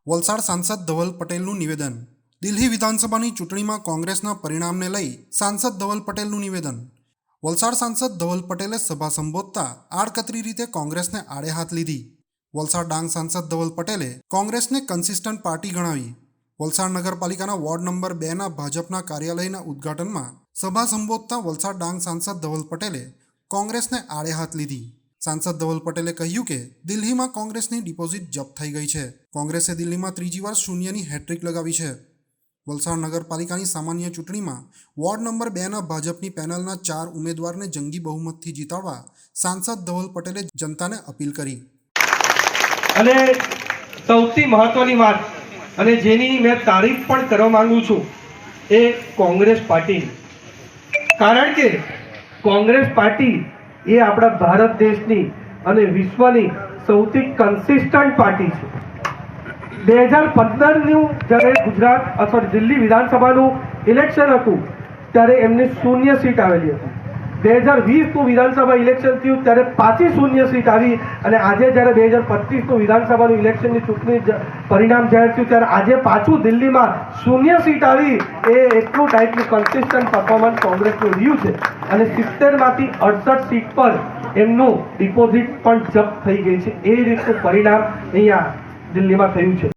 વલસાડ સાંસદ ધવલ પટેલનું નિવેદન. દિલ્હી વિધાનસભાની ચૂંટણીમાં કોંગ્રેસના પરિણામને લઈ સાંસદ ધવલ પટેલનું નિવેદન. વલસાડ સાંસદ ધવલ પટેલે સભા સંબોધતા આડકતરી રીતે કોંગ્રેસને આડે હાથ લીધી. વલસાડ ડાંગ સાંસદ ધવલ પટેલે કોંગ્રેસને કન્સિસ્ટન્ટ પાર્ટી ગણાવી. વલસાડ નગરપાલિકાના વોર્ડ નંબર 2ના ભાજપના કાર્યાલયના ઉદ્ઘાટનમાં સભા સંબોધતા વલસાડ ડાંગ સાંસદ ધવલ પટેલે કોંગ્રેસને આડે હાથ લીધી. સાંસદ ધવલ પટેલે કહ્યું કે દિલ્હીમાં કોંગ્રેસની ડિપોઝિટ જપ્ત થઈ ગઈ છે. કોંગ્રેસે દિલ્હીમાં ત્રીજી વાર શૂન્યની હેટ્રિક લગાવી છે. વલસાડ નગરપાલિકાની સામાન્ય ચૂંટણીમાં વોર્ડ નંબર 2ના ભાજપની પેનલના 4 ઉમેદવારને જંગી બહુમતથી જીતાડવા સાંસદ ધવલ પટેલે જનતાને અપીલ કરી. અને સૌથી મહત્વની વાત અને જેની મેં તારીફ પણ કરવા માંગુ છું એ કોંગ્રેસ પાર્ટી, કારણ કે કોંગ્રેસ પાર્ટી એ આપણા ભારત દેશની અને વિશ્વની સૌથી કન્સિસ્ટન્ટ પાર્ટી છે. 2015નું જ્યારે ગુજરાત દિલ્હી વિધાનસભાનું ઇલેક્શન હતું ત્યારે એમને 0 સીટ આવેલી હતી. 2020નું વિધાનસભા ઇલેક્શન થયું ત્યારે પાછી 0 સીટ આવી અને આજે જ્યારે 2025નું વિધાનસભાનું ઇલેક્શનની ચૂંટણી પરિણામ જાહેર થયું ત્યારે આજે પાછું દિલ્હીમાં 0 સીટ આવી. એ એટલું ટાઈપનું કન્સિસ્ટન્ટ પરફોર્મન્સ કોંગ્રેસનું રહ્યું છે અને 70માંથી 68 સીટ પર એમનું ડિપોઝિટ પણ જપ્ત થઈ ગઈ છે. એ રીતનું પરિણામ અહીંયા દિલ્હીમાં થયું છે.